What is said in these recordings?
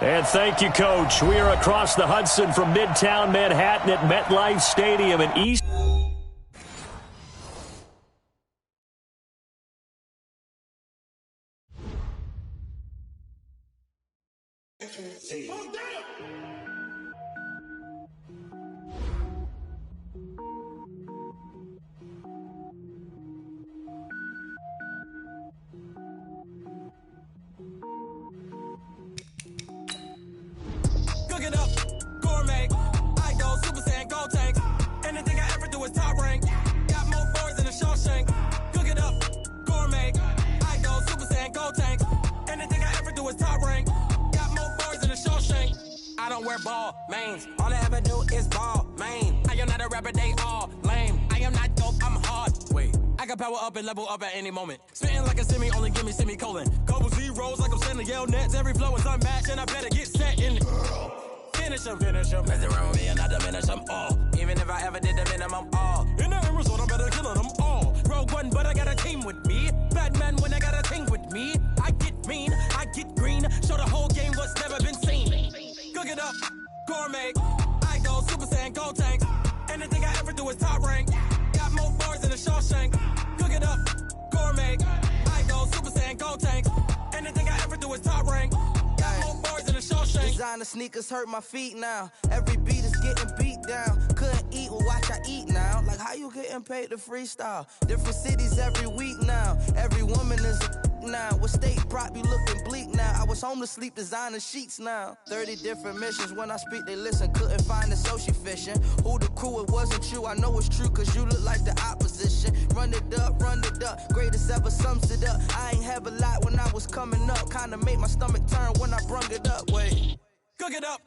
And thank you, Coach. We are across the Hudson from Midtown Manhattan at MetLife Stadium in East. Cook it up, gourmet. I go Super Saiyan, gold tank. Anything I ever do is top rank. Got more boards than a Shawshank. Cook it up, gourmet. I go Super Saiyan, gold tank. Anything I ever do is top rank. Got more boards than a Shawshank. I don't wear ball mains. All I ever do is ball main. I am not a rapper, they all lame. I am not dope, I'm hard. Wait, I can power up and level up at any moment. Spitting like a semi, only give me semicolon. Couple zeros like I'm sending yell nets. Every flow is unmatched and I better get set in. Finish him. Mess around with me and I diminish them all. Even if I ever did the minimum all. In the end result, I'm better killing them all. Rogue One, but I got a team with me. Batman when I got a team with me. I get mean, I get green. Show the whole game what's never been seen. Cook it up, gourmet. I go Super Saiyan, gold tank. Anything I ever do is top rank. Got more bars than a Shawshank. Cook it up, gourmet. I go Super Saiyan, gold tank. Anything I ever do is top rank. Got more bars than a Shawshank. Designer sneakers hurt my feet now. Every beat is getting beat down. Couldn't eat, well watch I eat now. Like how you getting paid to freestyle? Different cities every week now. Every woman is a now. What state prop be looking bleak now? I was home to sleep designer sheets now. 30 different missions. When I speak they listen. Couldn't find the social fishing. Who the crew? It wasn't you. I know it's true cause you look like the opposition. Run it up. Greatest ever sums it up. I ain't have a lot when I was coming up. Kinda made my stomach turn when I brung it up. Wait. Cook it up,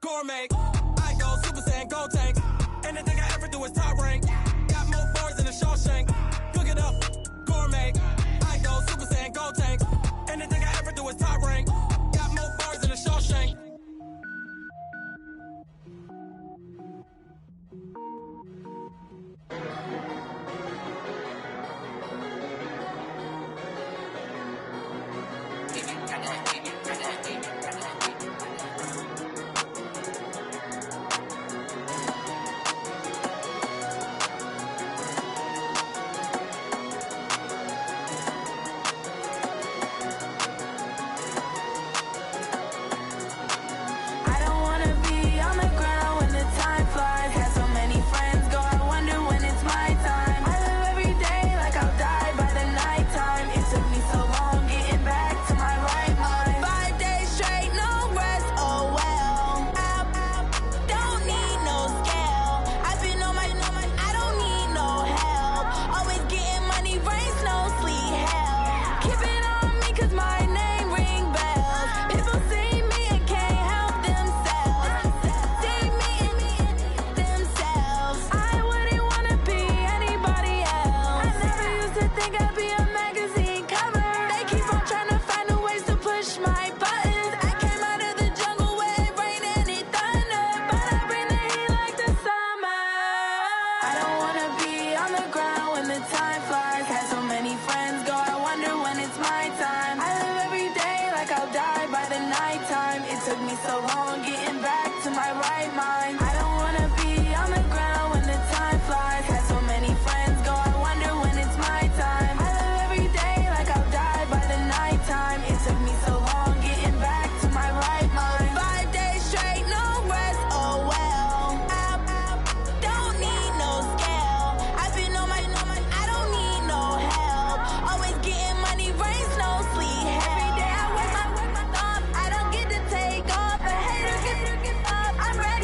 gourmet. I go Super Saiyan, gold tank. Anything I ever do is top rank. Got more bars than a Shawshank. Cook it up, gourmet. I go Super Saiyan, gold tank. Anything I ever do is top rank. Got more bars than a Shawshank.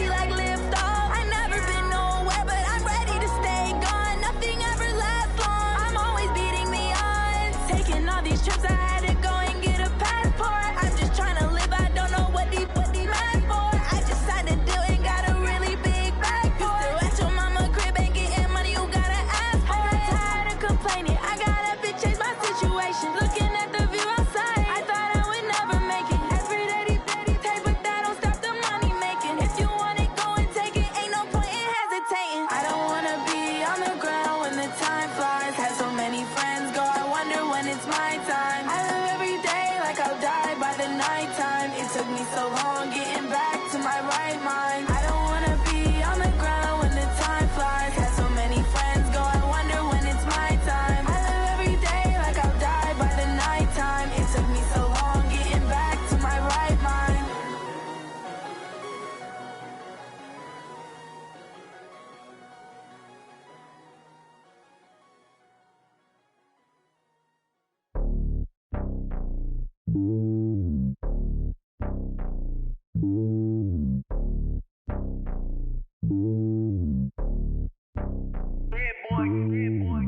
Like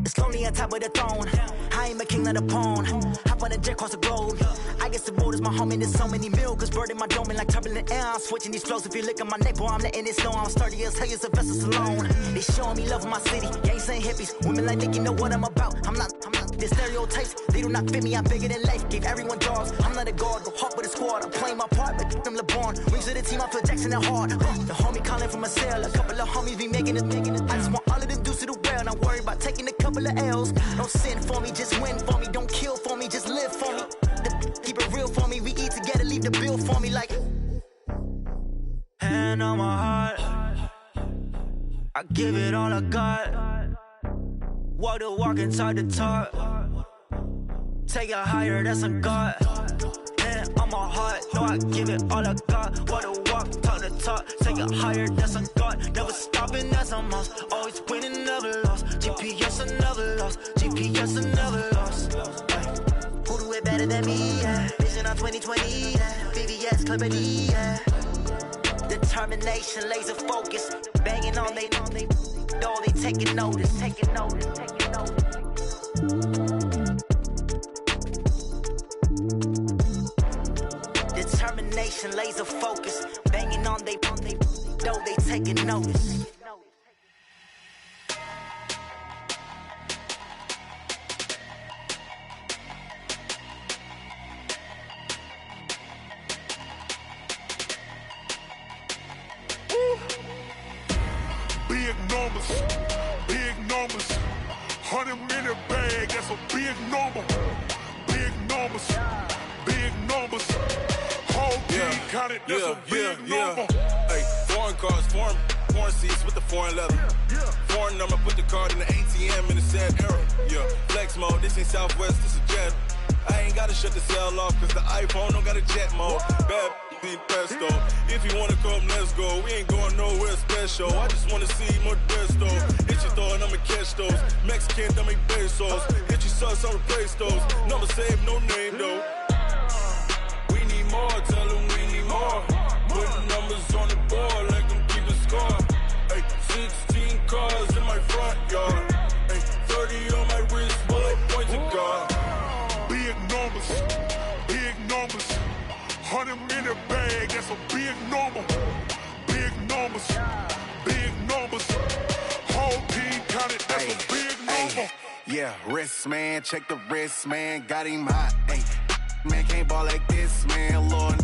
It's lonely on top of the throne. I ain't a king of the pawn. Hop on a jet across the globe. I guess the road is my home and there's so many milk. Bird in my dome and like turbulent air. I'm switching these flows. If you look at my neck, boy, I'm letting it snow. I'm sturdy as hell as a vessel alone. They showing me love in my city. Gangsta hippies. Women like Nick, you know what I'm about. I'm not. The stereotypes, they do not fit me. I'm bigger than life. Gave everyone jobs. I'm not a guard. Go hard with a squad. I'm playing my part, but I'm LeBron. Rings of the team, I feel Jackson and hard. The homie calling from a cell. A couple of homies be making it. I just want all of them dudes to do well. Not worry about taking a couple of L's. Don't sin for me, just win for me. Don't kill for me, just live for me. Keep it real for me. We eat together, leave the bill for me like. Hand on my heart, I give it all I got. Walk the walk and talk the talk. Take it higher, that's a God. Hand on my heart, no, I give it all I got. Walk the walk, talk the talk. Take it higher, that's a God. Never stopping, that's a must. Always winning, never lost. GPS, I never lost. GPS, I never lost. Who do it better than me? Yeah. Vision on 2020, yeah. VVS, Clarity, yeah. Determination, laser focus. Banging on they though they taking notice. Determination, laser focus. Banging on they though they taking notice. Big numbers, 100 minute bag, that's a big number. Big numbers, whole team counted, that's a big number. Hey, foreign cars, foreign seats with the foreign leather. Foreign number, put the card in the ATM in the sad era. Yeah, flex mode, this ain't Southwest, this is jet. I ain't gotta shut the cell off, cause the iPhone don't got a jet mode. Bad pesto. If you wanna come, let's go. We ain't going nowhere special. I just wanna see more Modesto. Hit your thought, I'ma catch those. Mexican, don't make pesos. Hit your sauce, I'll replace those. Number save, no name though. We need more, tell them we need more. Putting numbers on the board, like them keep a score. Hey, 16 cars in my front yard. Hey, 30 on my wrist, bullet point to God. Big numbers, 100 minute bag, that's a big number. Big numbers, whole team counted, that's a big number. Yeah, wrist man, check the wrist man, got him hot. Ay, man can't ball like this, man. Lord,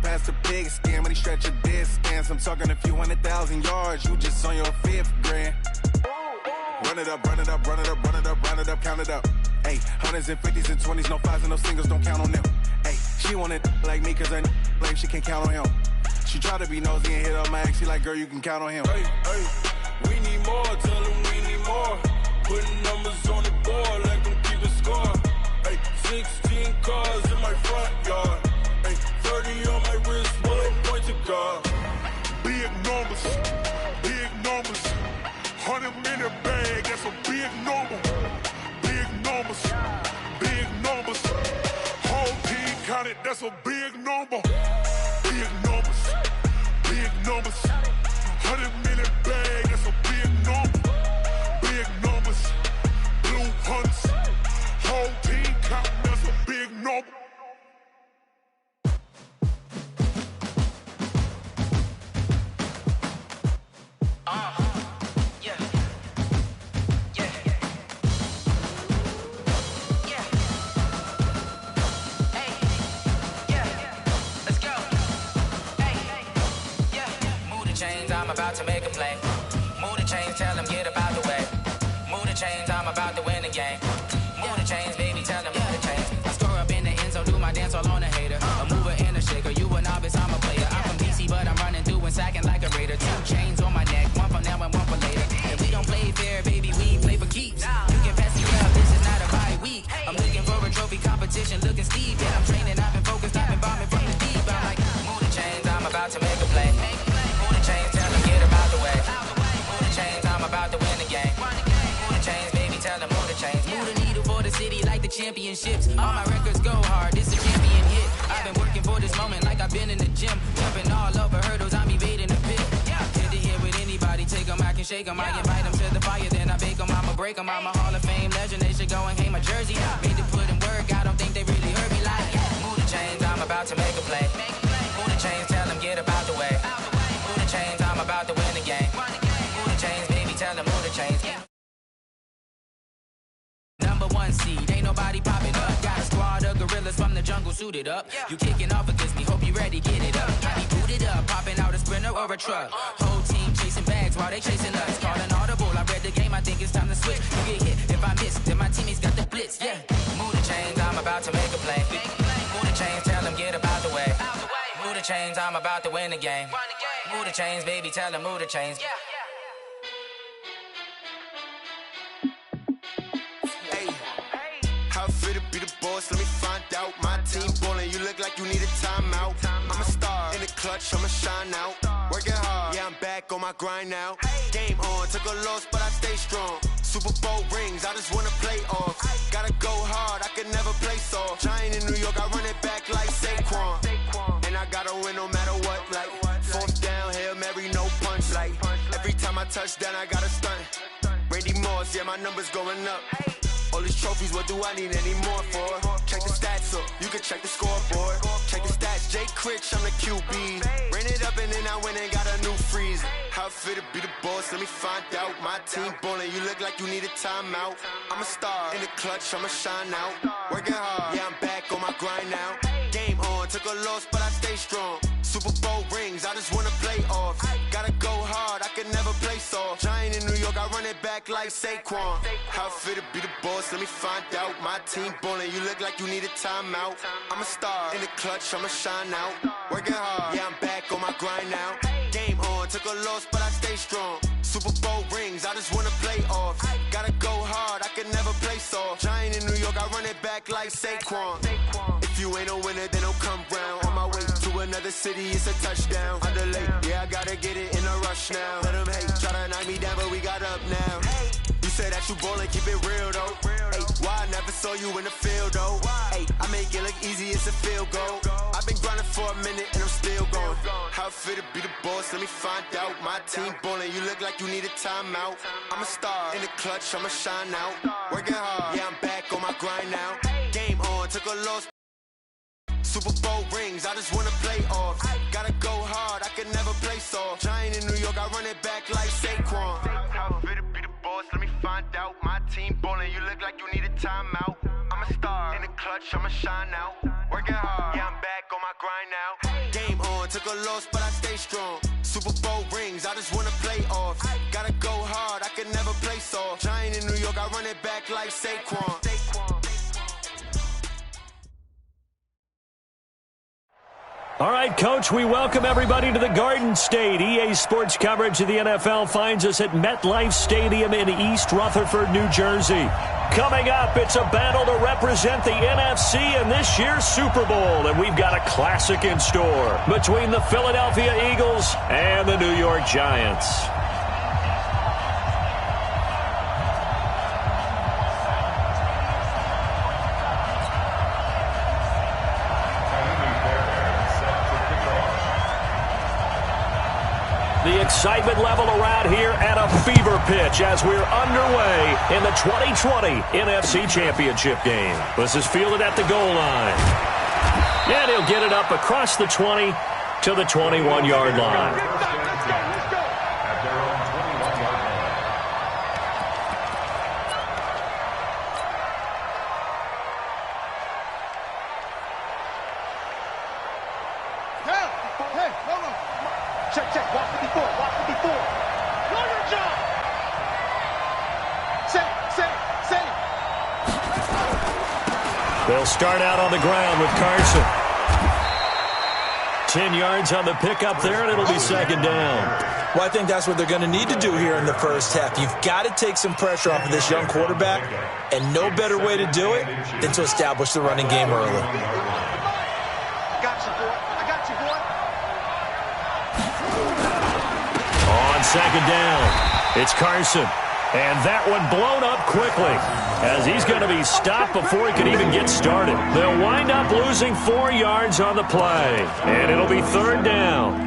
past the pig skin when he stretch a distance. I'm talking a few 100,000 yards, you just on your 5th grand. Run it up, count it up. Ay, hundreds and 50s and 20s, no 5s and no singles, don't count on them. Ay, she want it like me, cause her blame she can't count on him. She try to be nosy and hit up my ex, she like, girl, you can count on him. Hey, we need more, tell them we need more. Putting numbers on the board, like them keep a score. Hey, 16 cars in my front yard. Hey, 30 on my wrist, bullet point to God. Big numbers, 100 minute bag, that's a big number. Big numbers, whole team counted, that's a big number. Big numbers, 100 minute bag, that's a big number. Big numbers, blue hunts, whole team counting, that's a big number. I'm about to make a play. Move the chains, tell them get about the way. Move the chains, I'm about to win the game. Move the chains, baby, tell them move the chains. I score up in the end zone, do my dance all on a hater. A mover and a shaker, you a novice, I'm a player. I'm from DC, but I'm running through and sacking like a raider. 2 chains on my neck, one for now and one for later. And we don't play fair, baby, we play for keeps. You can pass me up, this is not a bye week. I'm looking for a trophy competition, looking steep. Yeah, I'm training, I've been focused, I've been bombing from the deep. I'm like, move the chains, I'm about to make a play. Move the chains, tell them get about the way. Move the chains, I'm about to win the game. Move the chains, baby, tell them move the chains. Move the needle for the city like the championships. All my records go hard, this a champion hit. I've been working for this moment like I've been in the gym. Jumping all over hurdles, I'm evading the pit. Head to head with anybody, take them, I can shake them. I invite them to the fire, then I bake them, I'm a break. break them. I'm a Hall of Fame legend. They should go and hang my jersey. Made to put in work. I don't think they really heard me like, move the chains, I'm about to make a play. Move the chains, tell them get up out the way. Move the chains, I'm about to win the game. Move the chains, baby, tell them move the chains. Number one seed, ain't nobody popping up. Got a squad of gorillas from the jungle suited up. You kicking off against me, hope you ready, get it up. I be booted up, popping out a sprinter or a truck. Whole team chasing bags while they chasing us. Calling audible, I read the game, I think it's time to switch. You get hit, if I miss, then my teammates got the blitz, yeah. Move the chains, I'm about to make a play. Move the chains, tell them get up out the way. Move the chains, I'm about to win the game. Move the chains, baby, tell them move the chains. How fit to be the boss? Let me find out. My team ballin', you look like you need a timeout. I'm a star in the clutch, I'ma shine out. Working hard, yeah, I'm back on my grind now. Game on, took a loss, but I stay strong. Super Bowl rings, I just wanna play off. Gotta go hard, I can never play soft. Giant in New York, I run it back like Saquon. And I gotta win no matter what, like fourth down, Hail Mary, no punch. Like every time I touch down, I gotta stunt. Randy Moss, yeah, my numbers going up. All these trophies, what do I need any more for? Check the stats up, you can check the scoreboard. Check the stats, Jay Critch, I'm the QB. Ran it up and then I went and got a new freeze. How fit to be the boss, let me find out. My team ballin', you look like you need a timeout. I'm a star in the clutch, I'ma shine out. Working hard, yeah, I'm back on my grind now. Game on, took a loss, but I stay strong. Super Bowl rings, I just wanna play off. Gotta go hard, I can never play soft. Giant in New York, I run it back like Saquon. How fit to be the boss, let me find out. My team ballin', you look like you need a timeout. I'm a star in the clutch, I'ma shine out. Working hard, yeah, I'm back on my grind now. Game on, took a loss, but I stay strong. Super Bowl rings, I just wanna play off. Gotta go hard, I can never play soft. Giant in New York, I run it back like Saquon. If you ain't a winner, then don't come round. On my way to another city, it's a touchdown. Under late, yeah, I gotta get it in a rush now. Let them hate, try to knock me down, but we got up now. You said that you ballin', keep it real though. Hey, why I never saw you in the field though? Hey, I make it look easy, it's a field goal. I've been grinding for a minute and I'm still going. How fit to be the boss, let me find out. My team ballin', you look like you need a timeout. I'm a star in the clutch, I'ma shine out. Working hard, yeah, I'm back on my grind now. Game on, took a loss. Super Bowl rings, I just wanna play off. Gotta go hard, I can never play soft. Giant in New York, I run it back like Saquon. How fit to be the boss, let me find out. My team ballin', you look like you need a timeout. I'm a star in the clutch, I'ma shine out. Working hard, yeah, I'm back on my grind now. Game on, took a loss, but I stay strong. Super Bowl rings, I just wanna play off. Gotta go hard, I can never play soft. Giant in New York, I run it back like Saquon. All right, Coach, we welcome everybody to the Garden State. EA Sports coverage of the NFL finds us at MetLife Stadium in East Rutherford, New Jersey. Coming up, it's a battle to represent the NFC in this year's Super Bowl, and we've got a classic in store between the Philadelphia Eagles and the New York Giants. The excitement level around here at a fever pitch as we're underway in the 2020 NFC Championship game. This is fielded at the goal line. And he'll get it up across the 20 to the 21-yard line. They'll start out on the ground with Carson. 10 yards on the pickup there, and it'll be second down. Well, I think that's what they're going to need to do here in the first half. You've got to take some pressure off of this young quarterback, and no better way to do it than to establish the running game early. I got you, boy. On second down, it's Carson. And that one blown up quickly as he's going to be stopped before he can even get started. They'll wind up losing 4 yards on the play, and it'll be third down.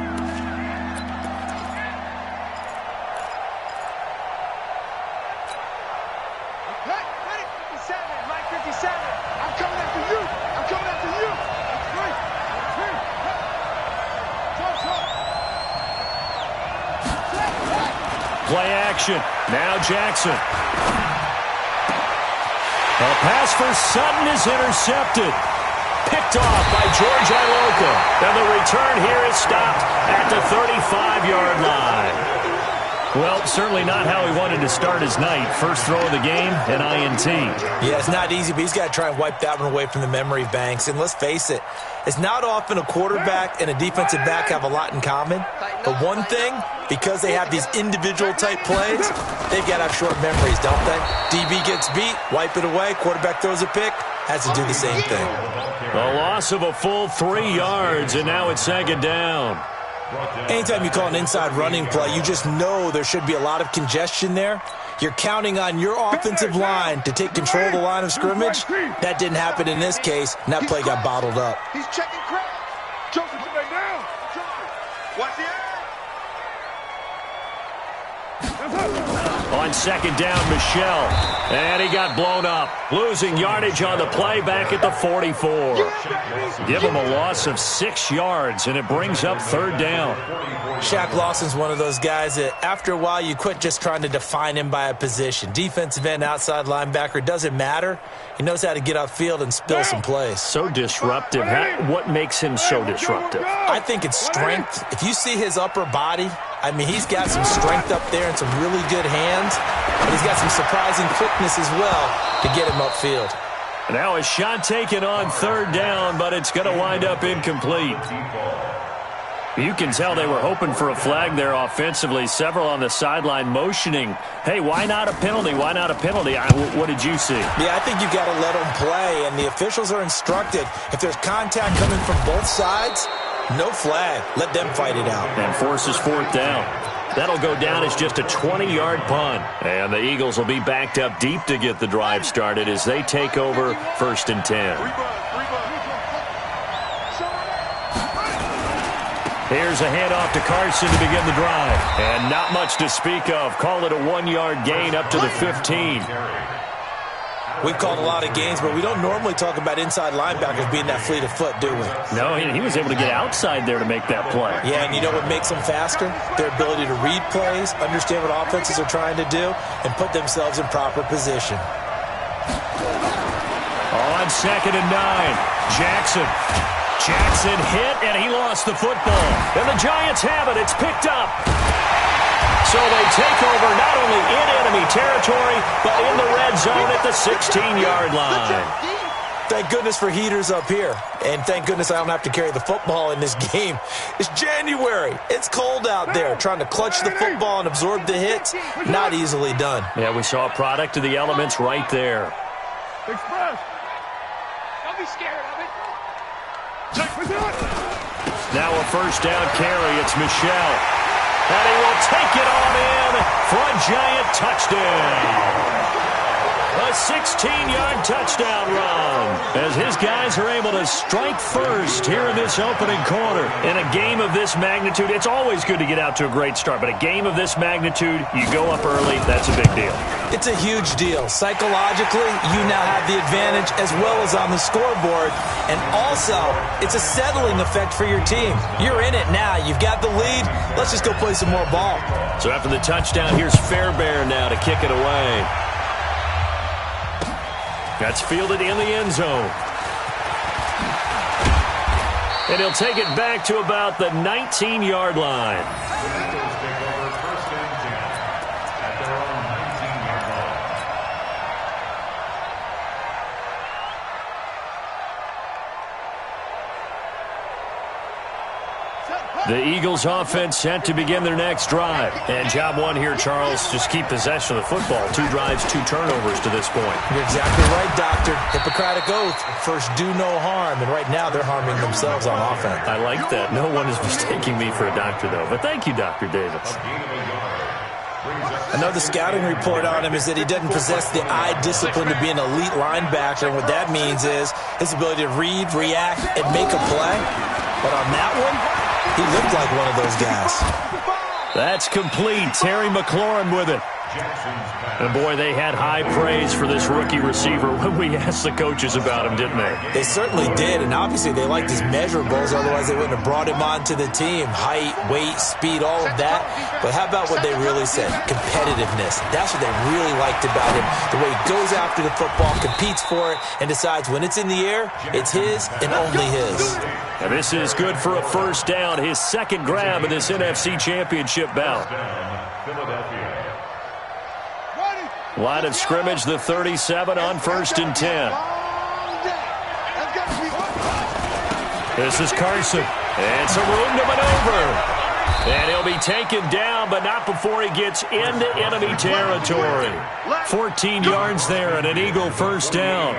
Play action. Now Jackson. A pass for Sutton is intercepted. Picked off by George Iloka. And the return here is stopped at the 35-yard line. Well, certainly not how he wanted to start his night. First throw of the game, an INT. Yeah, it's not easy, but he's got to try and wipe that one away from the memory banks. And let's face it, it's not often a quarterback and a defensive back have a lot in common. But one thing, because they have these individual type plays, they've got to have short memories, don't they? DB gets beat, wipe it away, quarterback throws a pick, has to do the same thing. A loss of a full 3 yards, and now it's second down. Anytime you call an inside running play, you just know there should be a lot of congestion there. You're counting on your offensive line to take control of the line of scrimmage. That didn't happen in this case, and that play got bottled up. He's checking crowd. Joseph, you may now. Watch the On second down, Michelle. And he got blown up. Losing yardage on the play back at the 44. Give him a loss of 6 yards, and it brings up third down. Shaq Lawson's one of those guys that after a while you quit just trying to define him by a position. Defensive end, outside linebacker, doesn't matter. He knows how to get upfield and spill some plays. So disruptive. What makes him so disruptive? I think it's strength. If you see his upper body, I mean, he's got some strength up there and some really good hands, but he's got some surprising quickness as well to get him upfield. Now a shot taken on third down, but it's going to wind up incomplete. You can tell they were hoping for a flag there offensively. Several on the sideline motioning, hey, why not a penalty? Why not a penalty? What did you see? Yeah, I think you've got to let them play, and the officials are instructed. If there's contact coming from both sides, no flag. Let them fight it out. And forces fourth down. That'll go down as just a 20-yard punt. And the Eagles will be backed up deep to get the drive started as they take over first and 10. Here's a handoff to Carson to begin the drive. And not much to speak of. Call it a 1-yard gain up to the 15. We've called a lot of games, but we don't normally talk about inside linebackers being that fleet of foot, do we? No, he was able to get outside there to make that play. Yeah, and you know what makes them faster? Their ability to read plays, understand what offenses are trying to do, and put themselves in proper position. On second and 9, Jackson hit, and he lost the football. And the Giants have it. It's picked up. So they take over not only in enemy territory, but in the red zone at the 16-yard line. Thank goodness for heaters up here. And thank goodness I don't have to carry the football in this game. It's January. It's cold out there. Trying to clutch the football and absorb the hits, not easily done. Yeah, we saw a product of the elements right there. Express. Don't be scared of it. Now a first down carry. It's Michelle. And he will take it on in for a Giant touchdown. A 16-yard touchdown run as his guys are able to strike first here in this opening quarter. In a game of this magnitude, it's always good to get out to a great start, but a game of this magnitude, you go up early, that's a big deal. It's a huge deal. Psychologically, you now have the advantage as well as on the scoreboard. And also, it's a settling effect for your team. You're in it now. You've got the lead. Let's just go play some more ball. So after the touchdown, here's Fairbairn now to kick it away. That's fielded in the end zone. And he'll take it back to about the 19-yard line. The Eagles offense set to begin their next drive. And job one here, Charles, just keep possession of the football. 2 drives, 2 turnovers to this point. You're exactly right, Doctor. Hippocratic oath. First, do no harm. And right now, they're harming themselves on offense. I like that. No one is mistaking me for a doctor, though. But thank you, Dr. Davis. Another scouting report on him is that he doesn't possess the eye discipline to be an elite linebacker. And what that means is his ability to read, react, and make a play. But on that one, he looked like one of those guys. That's complete. Terry McLaurin with it. And, boy, they had high praise for this rookie receiver when we asked the coaches about him, didn't they? They certainly did, and obviously they liked his measurables. Otherwise, they wouldn't have brought him onto the team. Height, weight, speed, all of that. But how about what they really said? Competitiveness. That's what they really liked about him. The way he goes after the football, competes for it, and decides when it's in the air, it's his and only his. And this is good for a first down, his second grab in this NFC Championship bout. Line of scrimmage, the 37 on 1st and 10. This is Carson. And some room to maneuver. And he'll be taken down, but not before he gets into enemy territory. 14 yards there and an Eagle first down.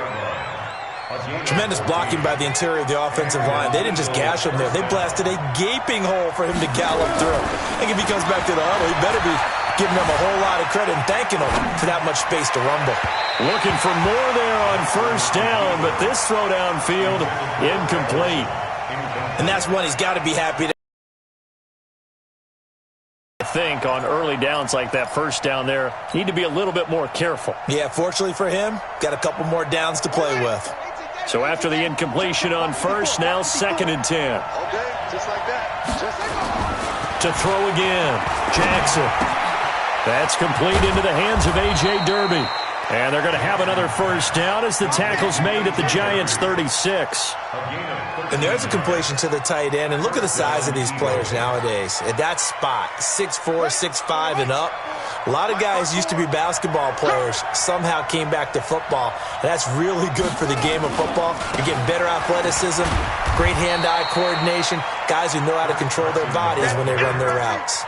Tremendous blocking by the interior of the offensive line. They didn't just gash him there. They blasted a gaping hole for him to gallop through. I think if he comes back to the huddle, he better be giving them a whole lot of credit and thanking them for that much space to rumble. Looking for more there on first down, but this throw downfield incomplete. And that's one he's got to be happy to. I think on early downs like that, first down there, need to be a little bit more careful. Yeah, fortunately for him, got a couple more downs to play with. So after the incompletion on first, now 2nd and 10. Okay, just like that. To throw again, Jackson. That's complete into the hands of A.J. Derby. And they're going to have another first down as the tackle's made at the Giants' 36. And there's a completion to the tight end. And look at the size of these players nowadays. At that spot, 6'4", 6'5", and up. A lot of guys used to be basketball players, somehow came back to football. And that's really good for the game of football. You're getting better athleticism, great hand-eye coordination, guys who know how to control their bodies when they run their routes.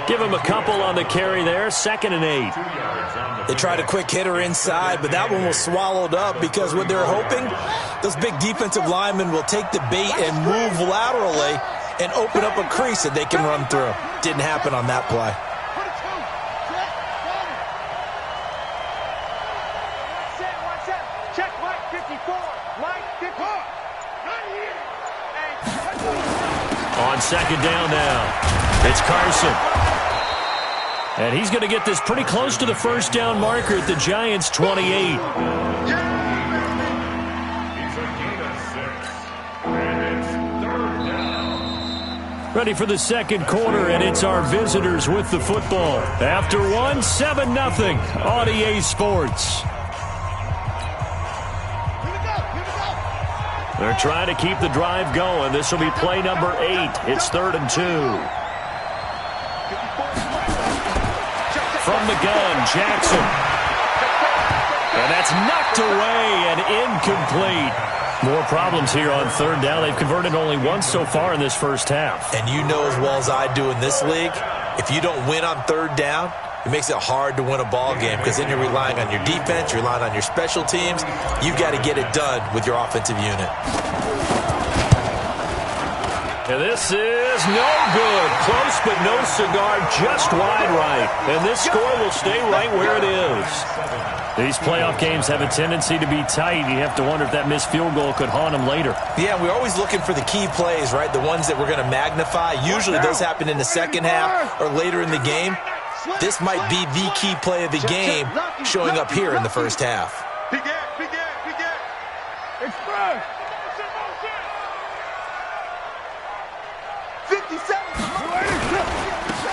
Give him a couple on the carry there, 2nd and 8. They tried a quick hitter inside, but that one was swallowed up because what they're hoping, those big defensive linemen will take the bait and move laterally and open up a crease that they can run through. Didn't happen on that play. On 2nd down now, it's Carson. And he's going to get this pretty close to the first down marker at the Giants' 28. Ready for the second quarter, and it's our visitors with the football. After one, 7-0 on EA Sports. They're trying to keep the drive going. This will be play number 8. It's 3rd and 2. From the gun, Jackson. And that's knocked away and incomplete. More problems here on 3rd down. They've converted only once so far in this first half. And you know as well as I do in this league, if you don't win on 3rd down, it makes it hard to win a ball game because then you're relying on your defense, you're relying on your special teams. You've got to get it done with your offensive unit. And this is no good. Close but no cigar, just wide right. And this score will stay right where it is. These playoff games have a tendency to be tight. You have to wonder if that missed field goal could haunt them later. Yeah, we're always looking for the key plays, right? The ones that we're going to magnify. Usually those happen in the second half or later in the game. This might be the key play of the game showing up here in the first half.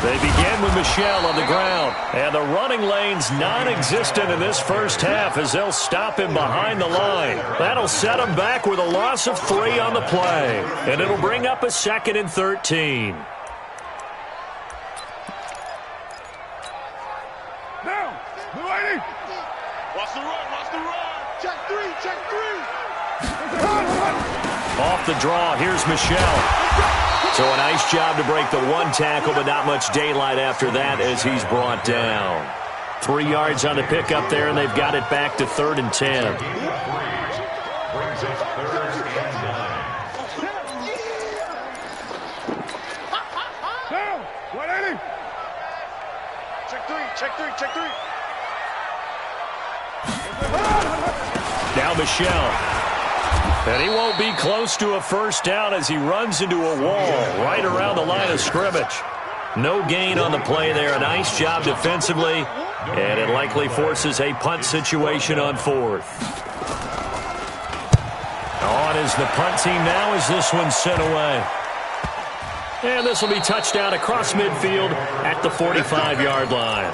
They begin with Michelle on the ground. And the running lane's non-existent in this first half as they'll stop him behind the line. That'll set him back with a loss of 3 on the play. And it'll bring up a 2nd and 13. Off the draw, here's Michelle. So a nice job to break the one tackle, but not much daylight after that as he's brought down. 3 yards on the pickup there, and they've got it back to 3rd and 10. Check three. Now Michelle. And he won't be close to a first down as he runs into a wall right around the line of scrimmage. No gain on the play there. A nice job defensively, and it likely forces a punt situation on 4th. On is the punt team now as this one's sent away. And this will be touchdown across midfield at the 45-yard line.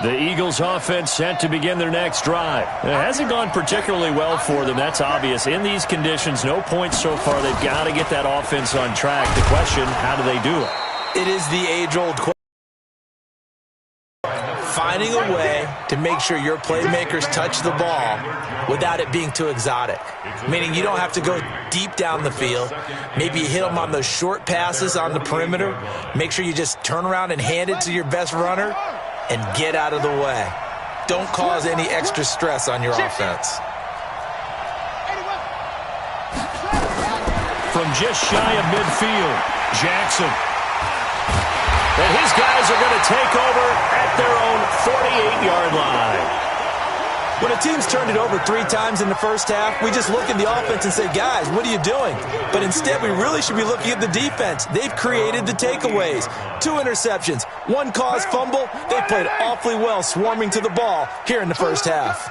The Eagles offense set to begin their next drive. It hasn't gone particularly well for them. That's obvious. In these conditions, no points so far. They've got to get that offense on track. The question, how do they do it? It is the age-old question. Finding a way to make sure your playmakers touch the ball without it being too exotic. Meaning you don't have to go deep down the field. Maybe you hit them on those short passes on the perimeter. Make sure you just turn around and hand it to your best runner and get out of the way. Don't cause any extra stress on your offense. From just shy of midfield, Jackson. And his guys are going to take over at their own 48-yard line. When a team's turned it over 3 times in the first half, we just look at the offense and say, guys, what are you doing? But instead, we really should be looking at the defense. They've created the takeaways. 2 interceptions, 1 caused fumble. They played awfully well swarming to the ball here in the first half.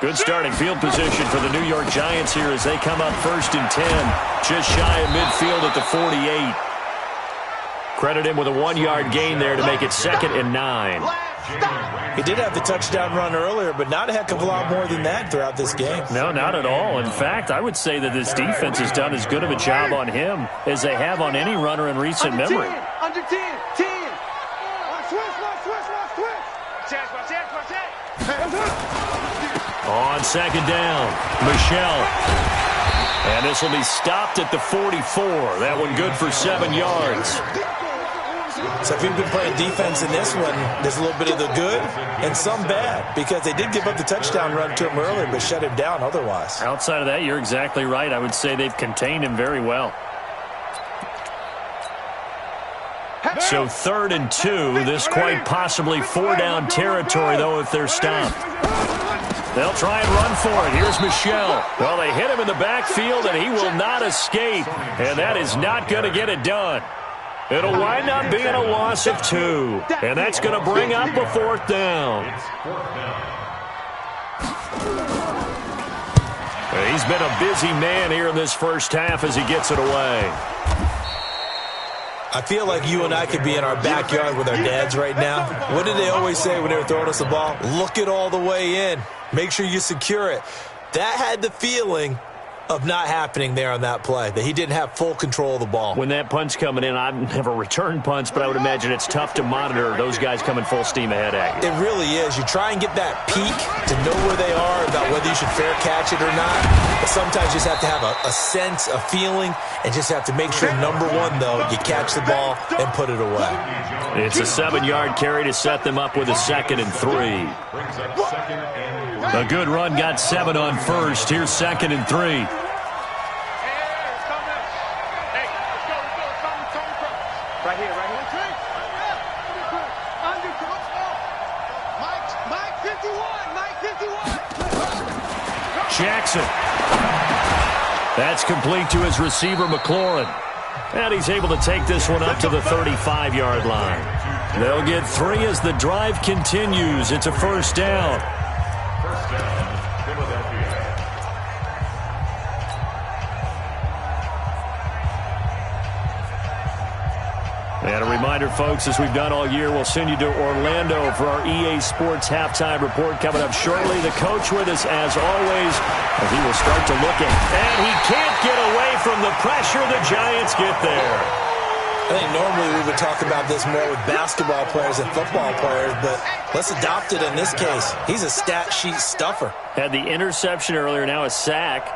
Good starting field position for the New York Giants here as they come up 1st and 10. Just shy of midfield at the 48. Credit him with a 1-yard gain there to make it 2nd and 9. He did have the touchdown run earlier, but not a heck of a lot more than that throughout this game. No, not at all. In fact, I would say that this defense has done as good of a job on him as they have on any runner in recent memory. Under 10. On 2nd down, Michelle. And this will be stopped at the 44. That one good for 7 yards. So if you've been playing defense in this one, there's a little bit of the good and some bad, because they did give up the touchdown run to him earlier but shut him down otherwise. Outside of that, you're exactly right. I would say they've contained him very well. So 3rd and 2. This quite possibly 4-down territory, though, if they're stopped. They'll try and run for it. Here's Michelle. Well, they hit him in the backfield, and he will not escape. And that is not going to get it done. It'll wind up being a loss of 2. And that's going to bring up a 4th down. He's been a busy man here in this first half as he gets it away. I feel like you and I could be in our backyard with our dads right now. What did they always say when they were throwing us the ball? Look it all the way in. Make sure you secure it. That had the feeling of not happening there on that play, that he didn't have full control of the ball. When that punt's coming in, I've never returned punts, but I would imagine it's tough to monitor those guys coming full steam ahead at you. It really is. You try and get that peek to know where they are, about whether you should fair catch it or not. But sometimes you just have to have a sense, a feeling, and just have to make sure, number one, though, you catch the ball and put it away. It's a 7-yard carry to set them up with a 2nd and 3. A good run got 7 on 1st. Here's 2nd and 3. Jackson. That's complete to his receiver, McLaurin. And he's able to take this one up to the 35-yard line. They'll get 3 as the drive continues. It's a 1st down. And a reminder, folks, as we've done all year, we'll send you to Orlando for our EA Sports halftime report coming up shortly. The coach with us, as always, as he will start to look at. And he can't get away from the pressure. The Giants get there. I think normally we would talk about this more with basketball players and football players, but let's adopt it in this case. He's a stat sheet stuffer. Had the interception earlier, now a sack.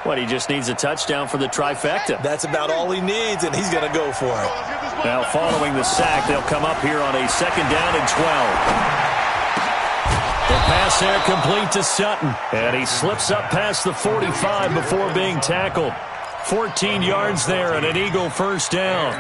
What, he just needs a touchdown for the trifecta. That's about all he needs, and he's going to go for it. Now, following the sack, they'll come up here on a 2nd down and 12. The pass there complete to Sutton. And he slips up past the 45 before being tackled. 14 yards there and an Eagle first down.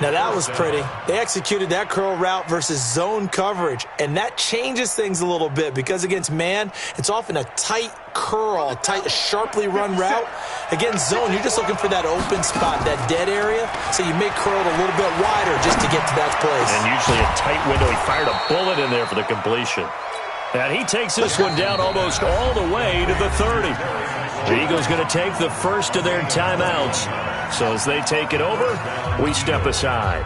Now that was pretty. They executed that curl route versus zone coverage, and that changes things a little bit because against man, it's often a tight curl, a tight, sharply run route. Against zone, you're just looking for that open spot, that dead area, so you may curl it a little bit wider just to get to that place. And usually a tight window. He fired a bullet in there for the completion. And he takes this one down almost all the way to the 30. The Eagles going to take the first of their timeouts. So as they take it over, we step aside.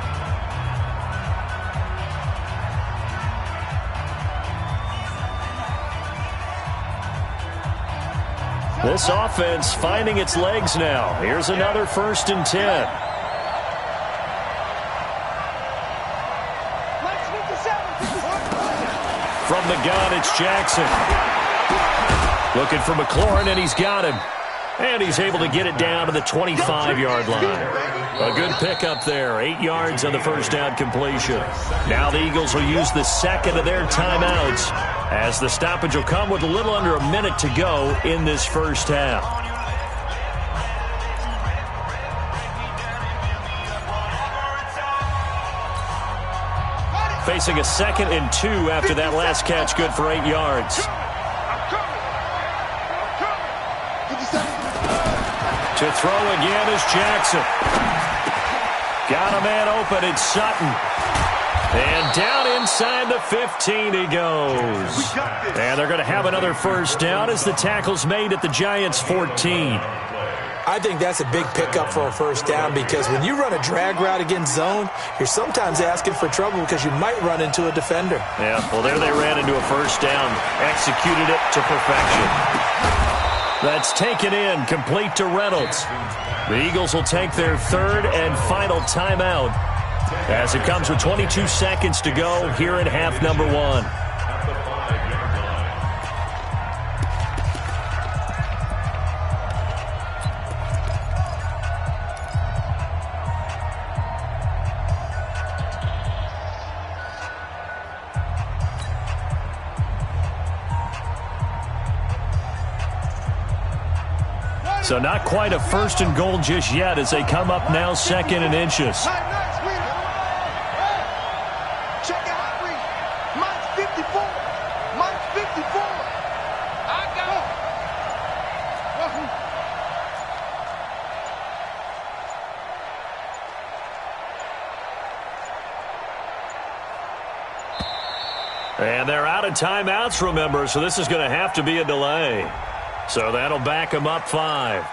This offense finding its legs now. Here's another 1st and 10. From the gun, it's Jackson. Looking for McLaurin, and he's got him. And he's able to get it down to the 25-yard line. A good pickup there. 8 yards on the first down completion. Now the Eagles will use the second of their timeouts as the stoppage will come with a little under a minute to go in this first half. Facing a 2nd and 2 after that last catch, good for 8 yards. To throw again is Jackson. Got a man open, it's Sutton. And down inside the 15 he goes. And they're going to have another first down as the tackle's made at the Giants' 14. I think that's a big pickup for a first down because when you run a drag route against zone, you're sometimes asking for trouble because you might run into a defender. Yeah, well, there they ran into a first down, executed it to perfection. That's taken in, complete to Reynolds. The Eagles will take their 3rd and final timeout as it comes with 22 seconds to go here in half number 1. So not quite a 1st and goal just yet as they come up now 2nd and inches. Check it out, Reed. Mine's 54. Mine's 54. I got And they're out of timeouts, remember, so this is going to have to be a delay. So that'll back them up 5.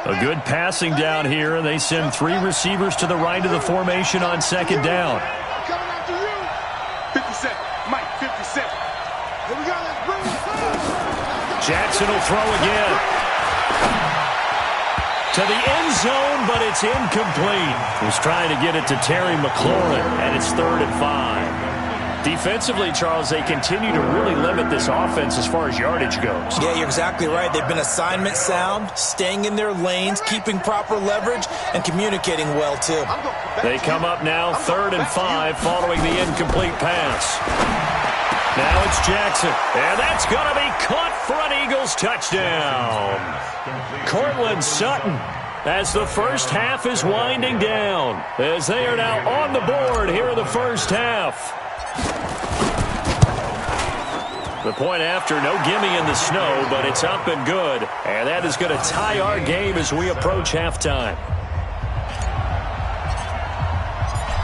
A good passing down here, and they send 3 receivers to the right of the formation on 2nd down. coming after you. 57. Mike, 57. Here we go. Let's bring it. Jackson will throw again. To the end zone, but it's incomplete. He's trying to get it to Terry McLaurin, and it's 3rd and 5. Defensively, Charles, they continue to really limit this offense as far as yardage goes. Yeah, you're exactly right. They've been assignment sound, staying in their lanes, keeping proper leverage, and communicating well, too. They come up now 3rd and 5 following the incomplete pass. Now it's Jackson, and that's going to be caught for an Eagles touchdown. Cortland Sutton, as the first half is winding down, as they are now on the board here in the first half. The point after, no gimme in the snow, but it's up and good. And that is going to tie our game as we approach halftime.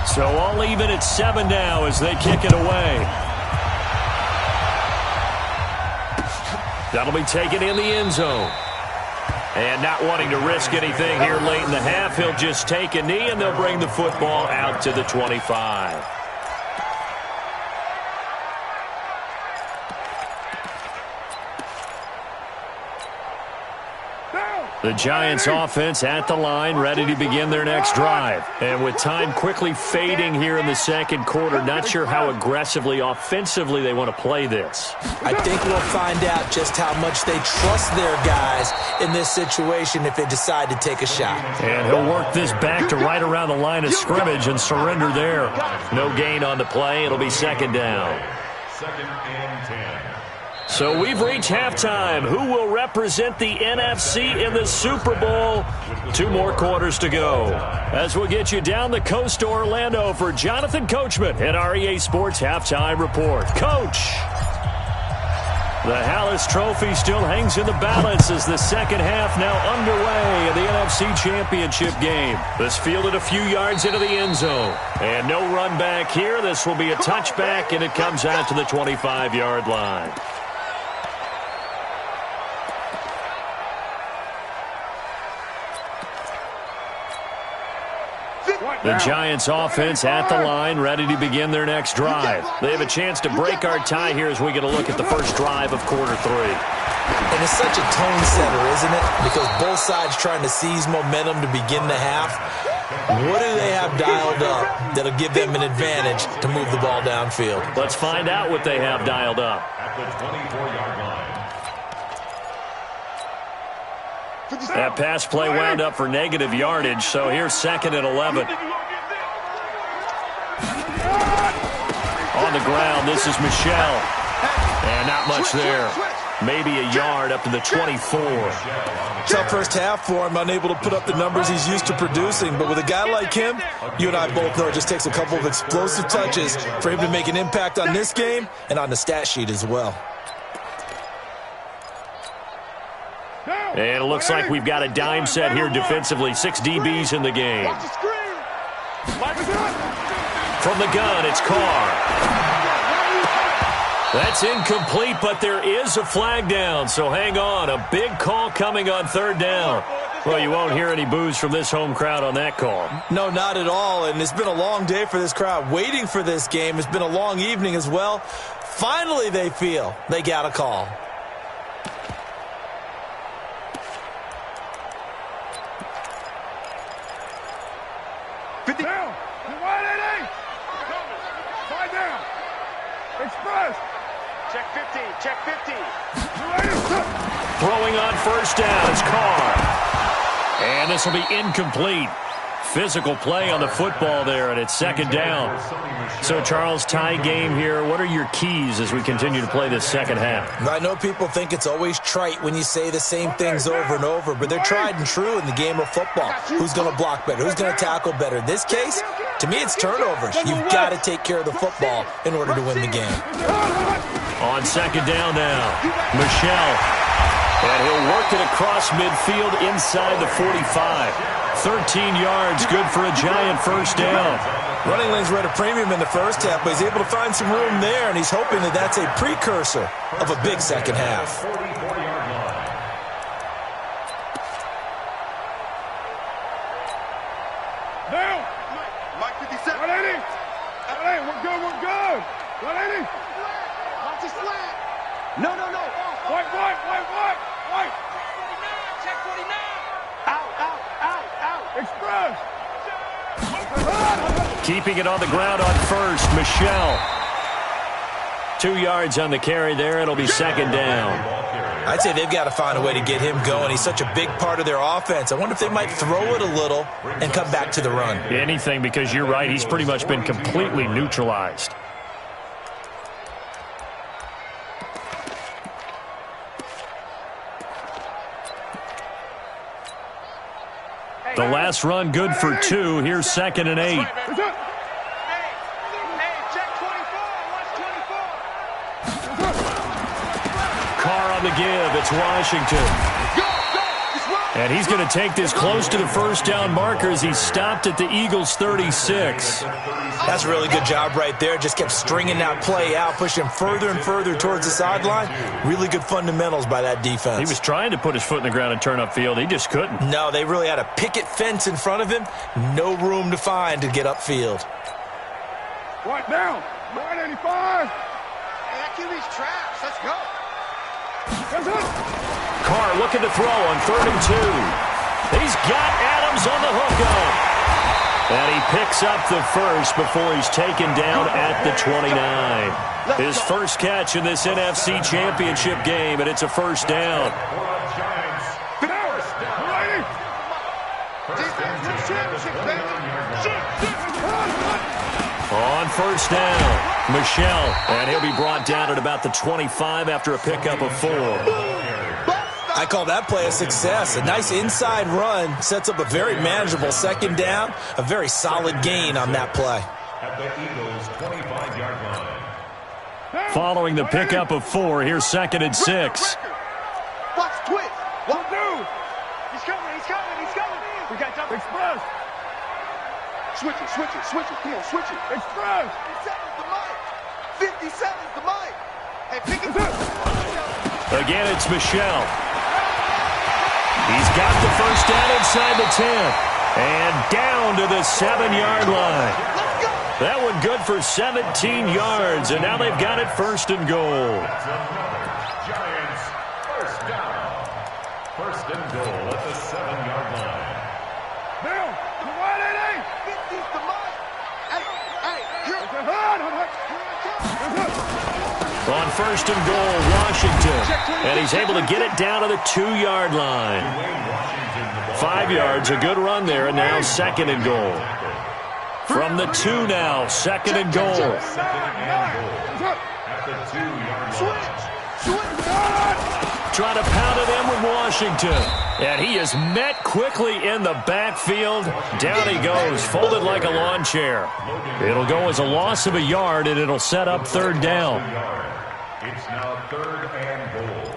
So all even at 7 now as they kick it away. That'll be taken in the end zone. And not wanting to risk anything here late in the half, he'll just take a knee, and they'll bring the football out to the 25. The Giants offense at the line, ready to begin their next drive. And with time quickly fading here in the second quarter, not sure how aggressively, offensively they want to play this. I think we'll find out just how much they trust their guys in this situation if they decide to take a shot. And he'll work this back to right around the line of scrimmage and surrender there. No gain on the play. It'll be second down. Second and 10. So we've reached halftime. Who will represent the NFC in the Super Bowl? 2 more quarters to go. As we'll get you down the coast to Orlando for Jonathan Coachman and our EA Sports Halftime Report. Coach! The Hallis Trophy still hangs in the balance as the second half now underway in the NFC Championship game. This fielded a few yards into the end zone. And no run back here. This will be a touchback, and it comes out to the 25-yard line. The Giants offense at the line, ready to begin their next drive. They have a chance to break our tie here as we get a look at the first drive of quarter 3. And it's such a tone setter, isn't it? Because both sides trying to seize momentum to begin the half. What do they have dialed up that'll give them an advantage to move the ball downfield? Let's find out what they have dialed up. At the 24-yard line. That pass play wound up for negative yardage, so here's second and 11. On the ground, this is Michel. And not much there. Maybe a yard up to the 24. Tough first half for him, unable to put up the numbers he's used to producing. But with a guy like him, you and I both know it just takes a couple of explosive touches for him to make an impact on this game and on the stat sheet as well. And it looks like we've got a dime set here defensively. 6 DBs in the game. From the gun, it's Carr. That's incomplete, but there is a flag down, so hang on. A big call coming on third down. Well, you won't hear any boos from this home crowd on that call. No, not at all, and it's been a long day for this crowd waiting for this game. It's been a long evening as well. Finally, they feel they got a call. Down. Wide 80. 5 down. Express. Check 50. Check 50. Throwing on first down is Carr. And this will be incomplete. Physical play on the football there, and it's second down. So, Charles, tie game here. What are your keys as we continue to play this second half? I know people think it's always trite when you say the same things over and over, but they're tried and true in the game of football. Who's going to block better? Who's going to tackle better? In this case, to me, it's turnovers. You've got to take care of the football in order to win the game. On second down now, Michel. And he'll work it across midfield inside the 45. 13 yards, good for a Giant first down. Running lanes were at a premium in the first half, but he's able to find some room there, and he's hoping that that's a precursor of a big second half. 44-yard line. Down. Mike 57. 180. 180. We're good. We're good. 180. Watch his flat. No. White. Check 49. Out. Express. Keeping it on the ground on first, Michel. 2 yards on the carry there. It'll be second down. I'd say they've got to find a way to get him going. He's such a big part of their offense. I wonder if they might throw it a little and come back to the run. Anything, because you're right. He's pretty much been completely neutralized. The last run good for 2. Here's second and 8. Hey, check 24. Carr on the give. It's Washington. And he's going to take this close to the first down marker as he's stopped at the Eagles' 36. That's a really good job right there. Just kept stringing that play out, pushing him further and further towards the sideline. Really good fundamentals by that defense. He was trying to put his foot in the ground and turn upfield. He just couldn't. No, they really had a picket fence in front of him. No room to find to get upfield. Right down. 185. Hey, that QB's trash. Let's go. That's it. Carr looking to throw on 3rd and 2. He's got Adams on the hookup. And he picks up the first before he's taken down at the 29. His first catch in this NFC Championship game, and it's a first down. On first down, Michelle, and he'll be brought down at about the 25 after a pickup of 4. I call that play a success. A nice inside run sets up a very manageable second down, a very solid gain on that play. At the Eagles' 25-yard line. Following the pickup of 4, here's 2nd and 6. Watch twist. What do? He's coming. We got double express. Switch it. Come on, switch it. Express. 57's the mic. 57's the mic. Hey, pick it up. Again, it's Michelle. He's got the first down inside the 10. And down to the 7-yard line. That one good for 17 yards. And now they've got it 1st and goal. Giants, first down. 1st and goal at the 7-yard line. Bill, you want it, 50's the mic. Hey, here's the hood. On 1st and goal, Washington. And he's able to get it down to the 2-yard line. 5 yards, a good run there, and now 2nd and goal. From the 2 now, 2nd and goal. At the 2-yard line. Trying to pound it in with Washington. And he is met quickly in the backfield. Down he goes, folded like a lawn chair. It'll go as a loss of a yard, and it'll set up 3rd down. It's now 3rd and goal.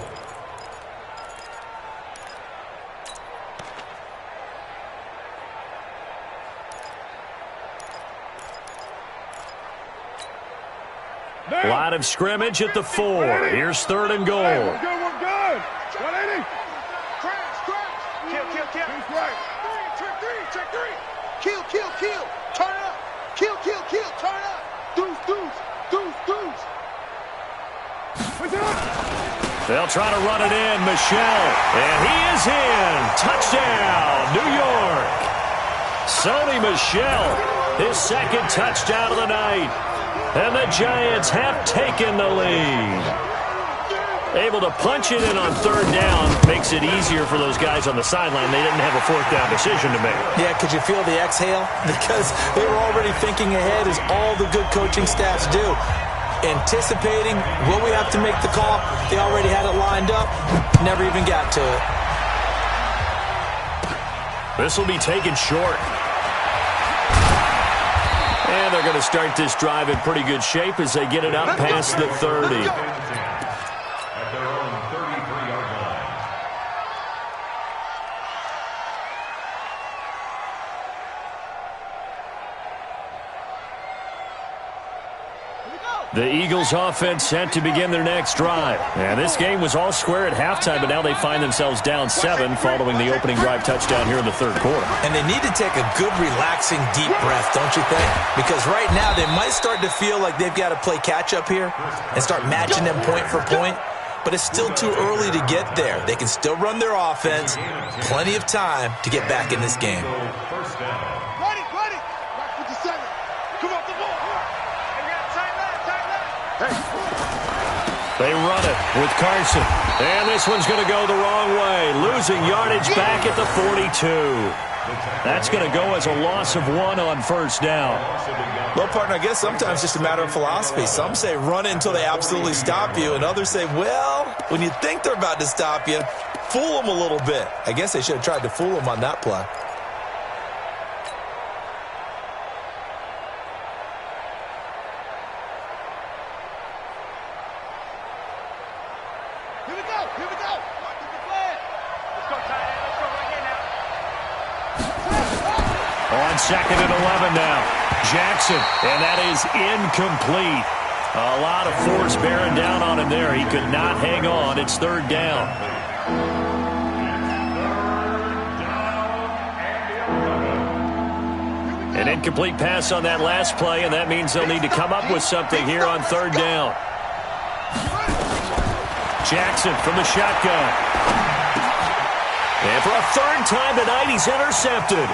Line of scrimmage at the 4. Here's 3rd and goal. We're good. 180. Crash. Kill. He's right. Check three. Kill. Turn it up. Kill. Turn it up. Deuce. They'll try to run it in. Michelle. And he is in. Touchdown, New York. Sony Michelle, his 2nd touchdown of the night. And the Giants have taken the lead. Able to punch it in on 3rd down. Makes it easier for those guys on the sideline. They didn't have a 4th down decision to make. Yeah, could you feel the exhale? Because they were already thinking ahead, as all the good coaching staffs do. Anticipating, will we have to make the call? They already had it lined up. Never even got to it. This will be taken short. And they're going to start this drive in pretty good shape as they get it up past the 30. At their own 33-yard line. The Eagles offense set to begin their next drive. And this game was all square at halftime, but now they find themselves down 7 following the opening drive touchdown here in the 3rd quarter. And they need to take a good, relaxing, deep breath, don't you think? Because right now they might start to feel like they've got to play catch-up here and start matching them point for point. But it's still too early to get there. They can still run their offense. Plenty of time to get back in this game. First down. Ready. Back 57. Come off the ball. They run it with Carson. And this one's going to go the wrong way. Losing yardage back at the 42. That's going to go as a loss of 1 on 1st down. Well, partner, I guess sometimes it's just a matter of philosophy. Some say run it until they absolutely stop you, and others say, well, when you think they're about to stop you, fool them a little bit. I guess they should have tried to fool them on that play. Here we go. Let's go tight end. Let's go right here now. On 2nd and 11 now. Jackson, and that is incomplete. A lot of force bearing down on him there. He could not hang on. It's 3rd down. An incomplete pass on that last play, and that means they'll need to come up with something here on 3rd down. Jackson from the shotgun. And for a third time tonight, he's intercepted.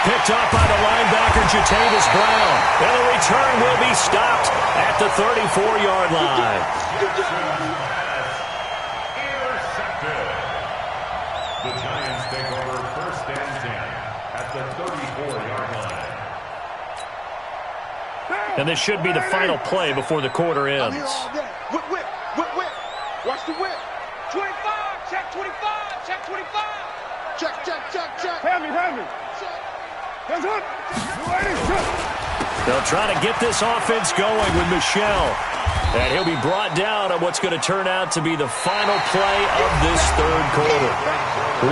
Picked up by the linebacker, Jatavis Brown. And the return will be stopped at the 34-yard line. Intercepted. The Giants take over first and 10 at the 34-yard line. And this should be the final play before the quarter ends. Whip, whip, whip, whip. Watch the whip. 25, check 25, check 25. Check, check, check, check. Hand me. Check. Hands up. They'll try to get this offense going with Michel. And he'll be brought down on what's going to turn out to be the final play of this third quarter.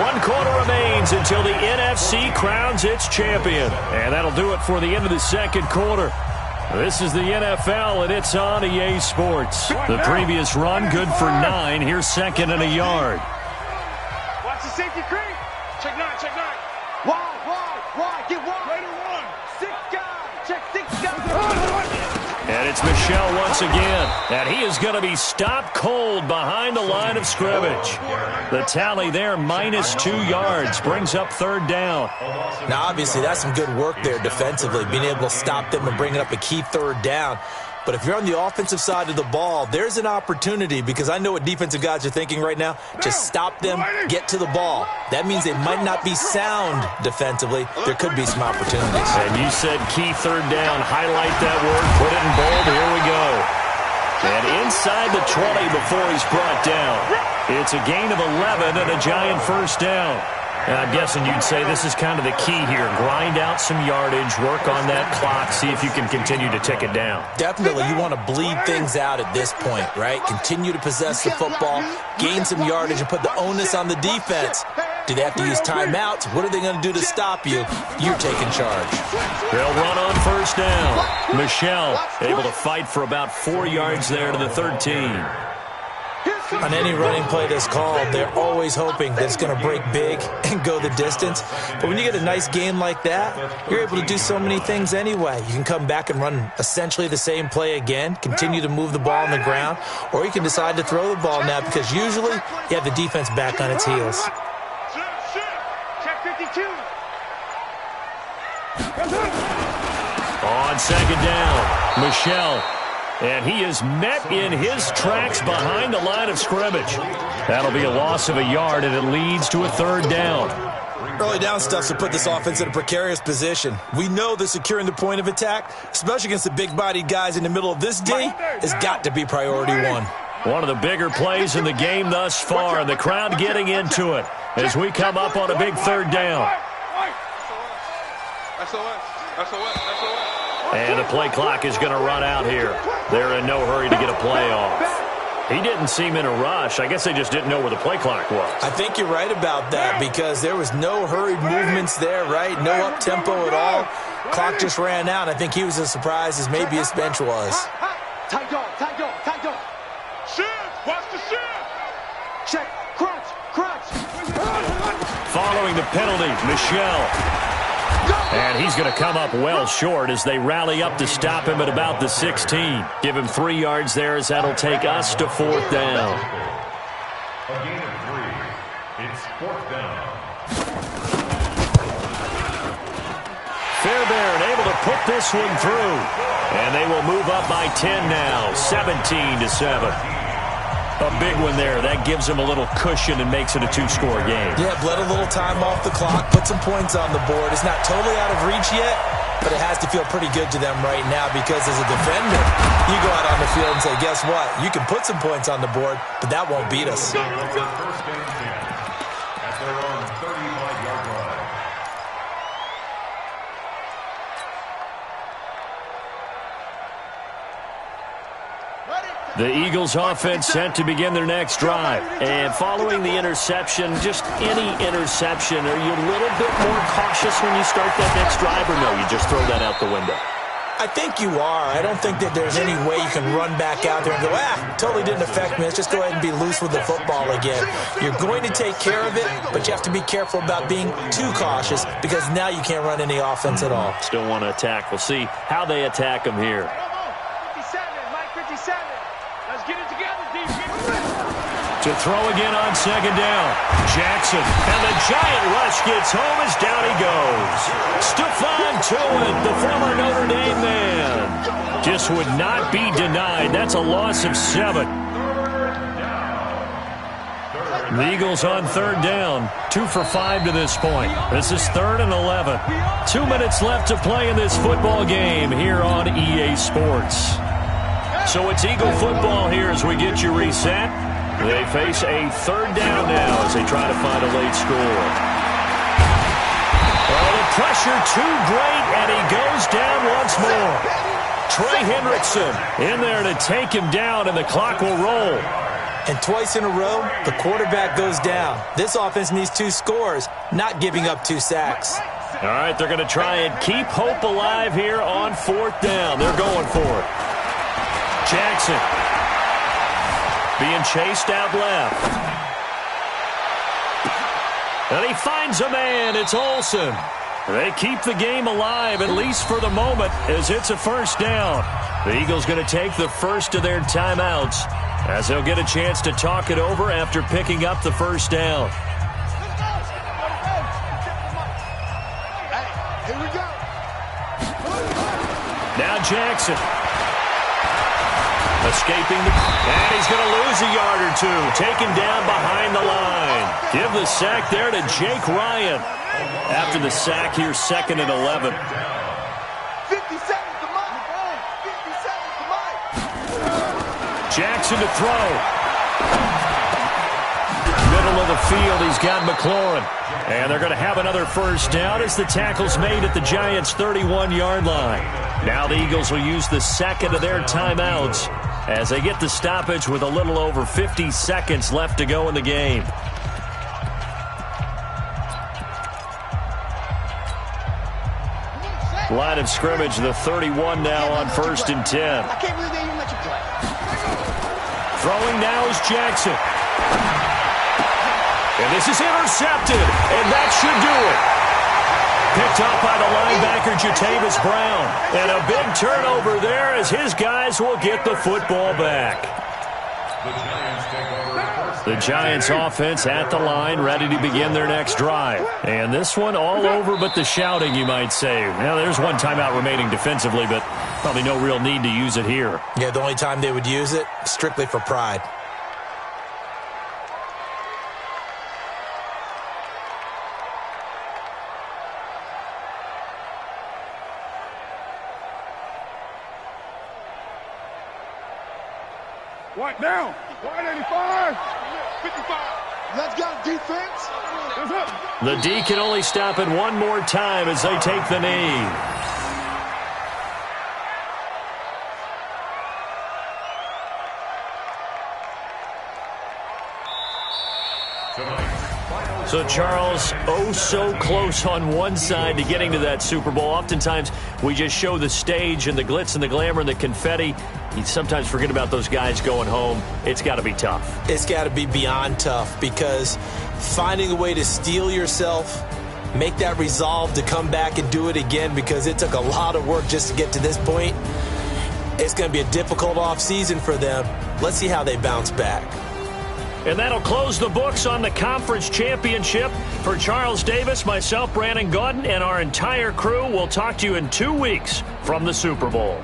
1 quarter remains until the NFC crowns its champion. And that'll do it for the end of the second quarter. This is the NFL, and it's on EA Sports. The previous run, good for 9. Here's second and a yard. Watch the safety creep. Check 9, check 9. Wide, get wide. Later one. 6 guys, check 6 guys. And it's Michel once again. And he is going to be stopped cold behind the line of scrimmage. The tally there, -2 yards, brings up third down. Now, obviously, that's some good work there defensively, being able to stop them and bringing up a key third down. But if you're on the offensive side of the ball, there's an opportunity, because I know what defensive guys are thinking right now. Just stop them, get to the ball. That means they might not be sound defensively. There could be some opportunities. And you said key third down. Highlight that word. Put it in bold. Here we go. And inside the 20 before he's brought down. It's a gain of 11 and a Giant first down. And I'm guessing you'd say this is kind of the key here. Grind out some yardage, work on that clock, see if you can continue to tick it down. Definitely, you want to bleed things out at this point, right? Continue to possess the football, gain some yardage, and put the onus on the defense. Do they have to use timeouts? What are they going to do to stop you? You're taking charge. They'll run on first down. Michel able to fight for about 4 yards there to the 13. On any running play that's called, they're always hoping that it's going to break big and go the distance. But when you get a nice game like that, you're able to do so many things anyway. You can come back and run essentially the same play again, continue to move the ball on the ground, or you can decide to throw the ball now, because usually you have the defense back on its heels. Check 52. On second down, Michel. And he is met in his tracks behind the line of scrimmage. That'll be a loss of a yard, and it leads to a third down. Early down stuff to put this offense in a precarious position. We know that securing the point of attack, especially against the big-bodied guys in the middle of this D, has got to be priority one. One of the bigger plays in the game thus far, and the crowd getting into it as we come up on a big third down. And the play clock is going to run out here. They're in no hurry to get a play off. He didn't seem in a rush. I guess they just didn't know where the play clock was. I think you're right about that, because there was no hurried movements there, right? No up-tempo at all. Clock just ran out. I think he was as surprised as maybe his bench was. Tight dog. Shift, watch the shift. Check, crunch. Following the penalty, Michel. And he's going to come up well short as they rally up to stop him at about the 16. Give him 3 yards there, as that'll take us to fourth down. A gain of 3. It's fourth down. Fairbairn able to put this one through. And they will move up by 10 now, 17-7. A big one there. That gives them a little cushion and makes it a 2-score game. Yeah, bled a little time off the clock, put some points on the board. It's not totally out of reach yet, but it has to feel pretty good to them right now, because as a defender, you go out on the field and say, guess what? You can put some points on the board, but that won't beat us. First and 10 at their own 35-yard line. The Eagles offense set to begin their next drive. And following the interception, just any interception, are you a little bit more cautious when you start that next drive, or no, you just throw that out the window? I think you are. I don't think that there's any way you can run back out there and go, totally didn't affect me. Let's just go ahead and be loose with the football again. You're going to take care of it, but you have to be careful about being too cautious, because now you can't run any offense at all. Still want to attack. We'll see how they attack them here. 57, Mike 57. Let's get it together, defense. To throw again on second down. Jackson. And the giant rush gets home as down he goes. Stephon Tuitt, the former Notre Dame man. Just would not be denied. That's a loss of 7. The Eagles on third down. 2 for 5 to this point. This is 3rd and 11. 2 minutes left to play in this football game here on EA Sports. So it's Eagle football here as we get you reset. They face a third down now as they try to find a late score. Well, the pressure too great, and he goes down once more. Trey Hendrickson in there to take him down, and the clock will roll. And twice in a row, the quarterback goes down. This offense needs 2 scores, not giving up 2 sacks. All right, they're going to try and keep hope alive here on 4th down. They're going for it. Jackson being chased out left. And he finds a man. It's Olsen. They keep the game alive, at least for the moment, as it's a first down. The Eagles going to take the first of their timeouts as they'll get a chance to talk it over after picking up the first down. Here we go. Now Jackson. Escaping and he's going to lose a yard or 2. Taken down behind the line. Give the sack there to Jake Ryan. After the sack here, 2nd and 11. 50 seconds to Mike. 50 seconds to Mike. Jackson to throw. Middle of the field, he's got McLaurin. And they're going to have another first down as the tackle's made at the Giants' 31-yard line. Now the Eagles will use the second of their timeouts as they get the stoppage with a little over 50 seconds left to go in the game. Line of scrimmage, the 31 now on 1st and 10. I can't believe they even let you play. Throwing now is Jackson. And this is intercepted, and that should do it. Picked up by the linebacker, Jatavis Brown. And a big turnover there as his guys will get the football back. The Giants offense at the line, ready to begin their next drive. And this one all over but the shouting, you might say. Now, there's one timeout remaining defensively, but probably no real need to use it here. Yeah, the only time they would use it, strictly for pride. White down. White 85. 55. Let's go, defense. Let's up. The D can only stop it one more time as they take the knee. So, Charles, oh so close on one side to getting to that Super Bowl. Oftentimes, we just show the stage and the glitz and the glamour and the confetti. You sometimes forget about those guys going home. It's got to be tough. It's got to be beyond tough because finding a way to steel yourself, make that resolve to come back and do it again because it took a lot of work just to get to this point. It's going to be a difficult offseason for them. Let's see how they bounce back. And that'll close the books on the conference championship. For Charles Davis, myself, Brandon Gaudin, and our entire crew, we'll talk to you in 2 weeks from the Super Bowl.